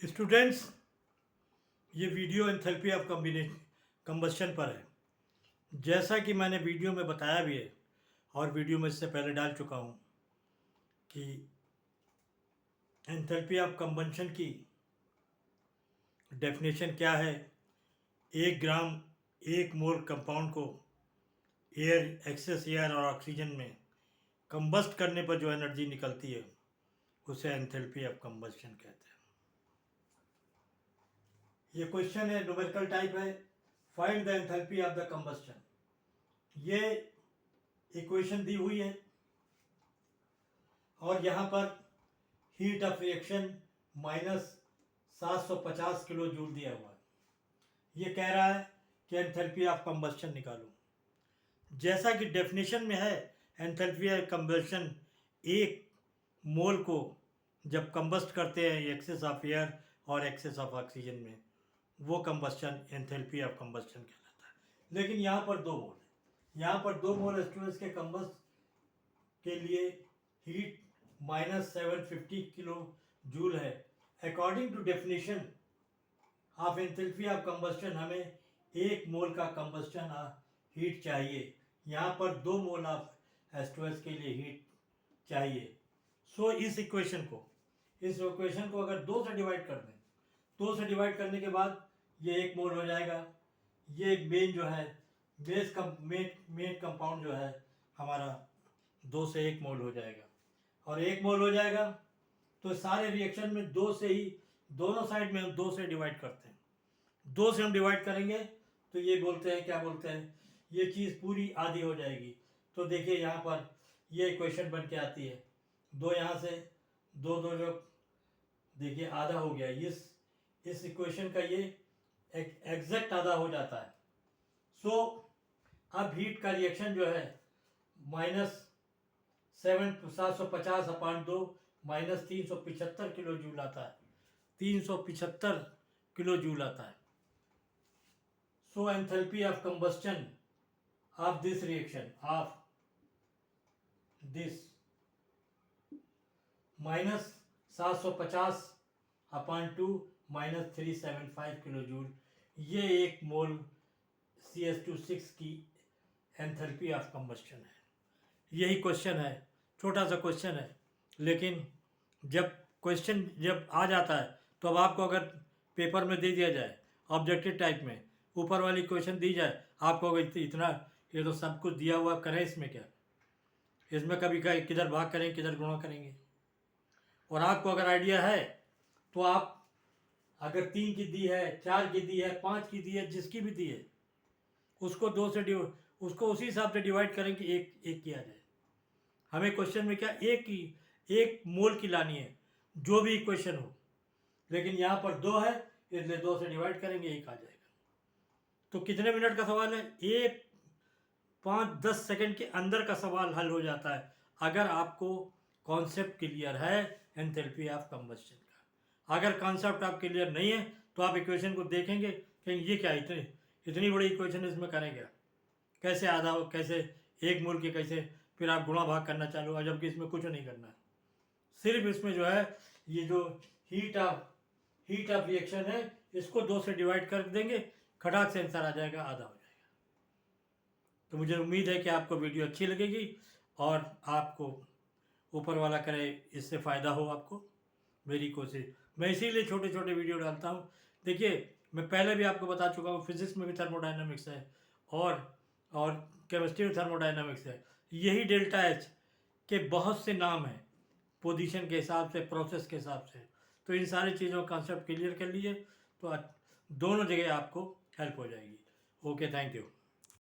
Students, ये video enthalpy of combustion पर है। जैसा कि मैंने वीडियो में बताया भी है और वीडियो में इससे पहले डाल चुका हूँ कि एंथैल्पी ऑफ कंबस्शन की डेफिनेशन क्या है। 1 ग्राम 1 मोल कंपाउंड को एक्सेस एयर और ऑक्सीजन में कंबस्ट करने पर जो एनर्जी निकलती है उसे एंथैल्पी ऑफ कंबस्शन कहते हैं। ये क्वेश्चन है, न्यूमेरिकल टाइप है। Find the enthalpy of the combustion. ये इक्वेशन दी हुई है और यहाँ पर heat of reaction -750 kilo joule दिया हुआ है। ये कह रहा है कि एंथैल्पी ऑफ कंबस्शन निकालो। जैसा कि डेफिनेशन में है, एंथैल्पी ऑफ कंबस्शन 1 मोल को जब कंबस्ट करते हैं एक्सेस ऑफ एयर और एक्सेस ऑफ ऑक्सीजन में, वो कंबस्शन एंथैल्पी ऑफ कंबस्शन कहलाता है। लेकिन यहाँ पर 2 मोल है। यहाँ पर 2 मोल एस्टोरेज के कंबस्ट के लिए हीट -750 किलो जूल है। According to definition of enthalpy of combustion हमें 1 मोल का कंबस्शन हीट चाहिए। यहाँ पर 2 मोल ऑफ एस्टोरेज के लिए हीट चाहिए। सो इस इक्वेशन को अगर 2 से डिवाइड कर दें, 2 से डिवाइड करने के बाद ये 1 मोल हो जाएगा। ये मेन जो है मेन कंपाउंड जो है हमारा 2 से 1 मोल हो जाएगा। और 1 मोल हो जाएगा तो सारे रिएक्शन में 2 से ही, दोनों साइड में हम 2 से डिवाइड करते हैं। 2 से हम डिवाइड करेंगे तो ये बोलते हैं, क्या बोलते हैं, ये चीज़ पूरी आधी हो जाएगी। तो देखिए यहाँ पर ये इक्वेशन बन के आती है। 2 यहाँ से 2 जो देखिए आधा हो गया। इस इक्वेशन का ये एग्जैक्ट आधा हो जाता है। सो अब हीट का रिएक्शन जो है -750/2 -375 किलो जूल आता है। 375 किलो जूल आता है। So enthalpy of combustion of this reaction of this -750/2 -375 kilojoule, ये 1 मोल CH2 की एंथैल्पी ऑफ कंबस्शन है। यही क्वेश्चन है, छोटा सा क्वेश्चन है, लेकिन जब क्वेश्चन आ जाता है तो अब आपको अगर पेपर में दे दिया जाए ऑब्जेक्टिव टाइप में, ऊपर वाली क्वेश्चन दी जाए, आपको अगर इतना ये तो सब कुछ दिया हुआ, करें इसमें क्या, इसमें कभी किधर भाग करेंगे किधर गुणा करेंगे। और आपको अगर आइडिया है तो आप अगर 3 की दी है, 4 की दी है, 5 की दी है, जिसकी भी दी है उसको 2 से उसको उसी हिसाब से डिवाइड करें कि एक किया जाए। हमें क्वेश्चन में क्या 1 मोल की लानी है, जो भी इक्वेशन हो, लेकिन यहाँ पर 2 है इसलिए 2 से डिवाइड करेंगे, 1 आ जाएगा। तो कितने मिनट का सवाल है? 5-10 सेकंड के अंदर का सवाल हल हो जाता है, अगर आपको कॉन्सेप्ट क्लियर है एंथैल्पी ऑफ कंबस्शन का। अगर कॉन्सेप्ट आप क्लियर नहीं है तो आप इक्वेशन को देखेंगे कि ये क्या इतनी बड़ी इक्वेशन इसमें करें क्या, कैसे आधा हो, कैसे 1 मोल के, कैसे फिर आप गुणा भाग करना चालू, और जबकि इसमें कुछ नहीं करना है। सिर्फ इसमें जो है ये जो हीट ऑफ रिएक्शन है इसको 2 से डिवाइड कर देंगे, खटाक से आंसर आ जाएगा, आधा हो जाएगा। तो मुझे उम्मीद है कि आपको वीडियो अच्छी लगेगी और आपको ऊपर वाला करे इससे फ़ायदा हो आपको। मेरी कोशिश, मैं इसीलिए छोटे छोटे वीडियो डालता हूँ। देखिए, मैं पहले भी आपको बता चुका हूँ, फिजिक्स में भी थर्मोडायनामिक्स है और केमिस्ट्री में थर्मोडायनामिक्स है। यही डेल्टा एच के बहुत से नाम हैं, पोजीशन के हिसाब से, प्रोसेस के हिसाब से। तो इन सारी चीज़ों का कॉन्सेप्ट क्लियर कर लीजिए तो दोनों जगह आपको हेल्प हो जाएगी। Okay, thank you.